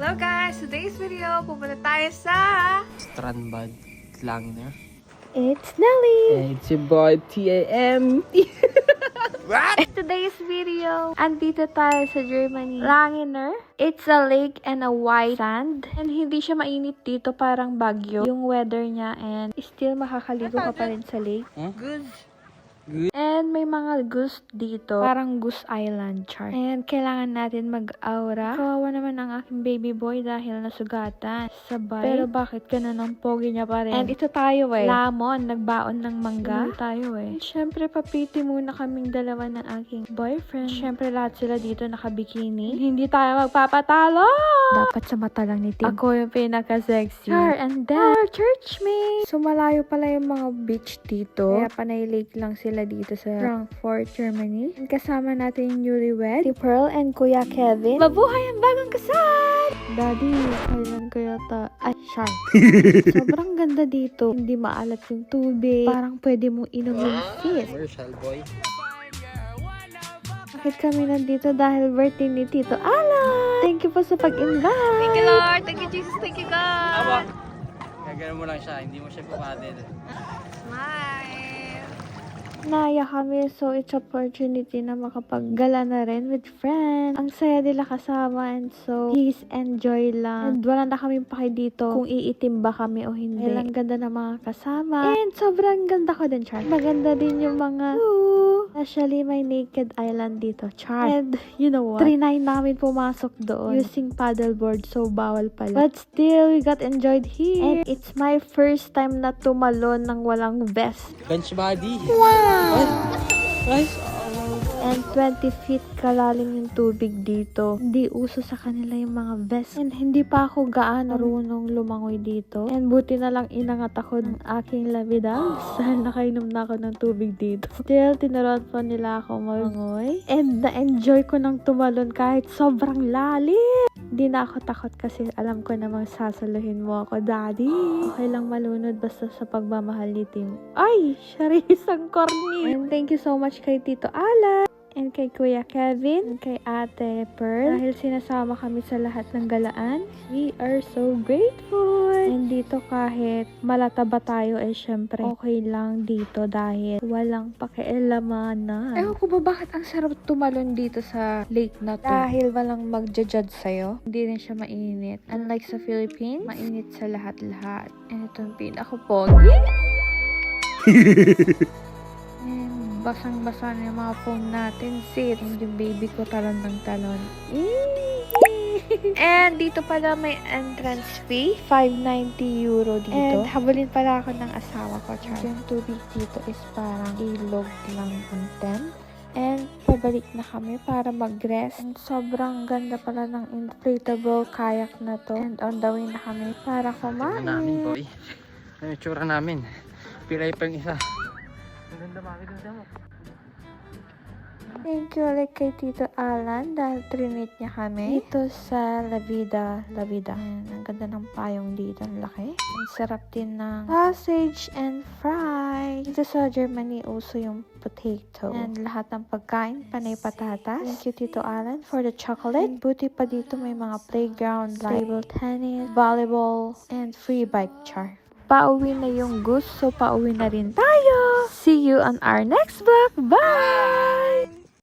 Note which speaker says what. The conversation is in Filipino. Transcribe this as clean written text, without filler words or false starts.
Speaker 1: Hello guys! Today's video, pupunta tayo sa...
Speaker 2: Strandbad lang na.
Speaker 1: It's Nelly!
Speaker 2: It's your boy, TAM!
Speaker 1: Today's video, andito tayo sa Germany. Langener. It's a lake and a white sand. And hindi siya mainit dito, parang bagyo. Yung weather niya and still makakaligo ka pa rin sa lake.
Speaker 2: Good.
Speaker 1: And may mga goose dito. Parang Goose Island, char. And kailangan natin mag-aura. Kawawa naman ang aking baby boy dahil nasugatan. Sabay. Pero bakit ganun ang pogi niya pa rin? And ito tayo Lamon, nagbaon ng mangga. Tayo And syempre, papiti muna kaming dalawa ng aking boyfriend. Syempre, lahat sila dito nakabikini. Hindi tayo magpapatalo! Dapat sa mata lang ni Tim. Ako yung pinaka-sexy. Char, and then, our church mate. So, malayo pala yung mga beach dito. Kaya panay lake lang sila dito sa Frankfurt, Germany. And kasama natin yung newlywed, si Pearl and Kuya Kevin. Mabuhay ang bagong kasal! Daddy, kailan kaya Ay, shy. Sobrang ganda dito. Hindi maalat yung tubig. Parang pwede mong inom yung sis.
Speaker 2: Commercial boy.
Speaker 1: Bakit kami nandito? Dahil birthday ni Tito Alan. Thank you po sa pag-invite.
Speaker 3: Thank you, Lord. Thank you, Jesus. Thank you, God.
Speaker 2: Gagano mo lang siya, hindi mo siya papadil.
Speaker 3: Smile.
Speaker 1: Naya kami, so it's opportunity na makapaggala na rin with friends. Ang saya nila kasama and so please enjoy lang. And wala na kami paki dito kung iitim ba kami o hindi. Ang ganda ng mga kasama. And sobrang ganda ko din, Char. Maganda din yung mga actually may naked island dito, Char. And you know what? 3-9 namin pumasok doon using paddleboard, so bawal pala. But still, we got enjoyed here. And it's my first time na tumalon ng walang vest.
Speaker 2: Bench body.
Speaker 1: Wow!
Speaker 2: Ay,
Speaker 1: And 20 feet kalalim yung tubig dito. Hindi uso sa kanila yung mga vest. And hindi pa ako gaano marunong lumangoy dito. And buti na lang inangat ako ng aking labidang dahil nakainom na ako ng tubig dito. Still, tinuruan pa nila ako malangoy. And na-enjoy ko ng tumalon kahit sobrang lalim. Hindi na ako takot kasi alam ko namang sasaluhin mo ako, Daddy. Okay lang malunod basta sa pagmamahal ni Tim. Ay, Charis, ang corny. And thank you so much kay Tito Ala. And kay Kuya Kevin, and kay Ate Pearl. Dahil sinasama kami sa lahat ng galaan, we are so grateful. And dito kahit malataba tayo, syempre okay lang dito dahil walang pakialamanan. Ewan ko ba bakit ang sarap tumalon dito sa lake na to? Dahil walang magja-judge sa'yo. Hindi rin siya mainit. Unlike sa Philippines, mainit sa lahat-lahat. And itong pinaka-pogi. Basang-basa na yung mga phone natin. Sit. And yung baby ko talon ng talon. And dito pala may entrance fee. 590 euro dito. And habulin pala ako ng asawa ko, Char. Yung tubig dito is parang ilog lang content. And pabalik na kami para mag-rest. And sobrang ganda pala ng inflatable kayak na to. And on the way na kami para kumain.
Speaker 2: namin boy. Ano yung tsura namin? Pilay pa yung isa. Ganda mo.
Speaker 1: Thank you ulit kay Tito Alan dahil trinit niya kami dito sa La Vida. Ayan, ang ganda ng payong dito, ang laki. Ang sarap din ng sausage and fries. Dito sa Germany, uso yung potato. And lahat ng pagkain, panay patatas. Thank you Tito Alan for the chocolate. And buti pa dito may mga playground like table tennis, volleyball, and free bike, Char. Pauwi na yung goose, so pauwi na rin tayo. See you on our next vlog. Bye!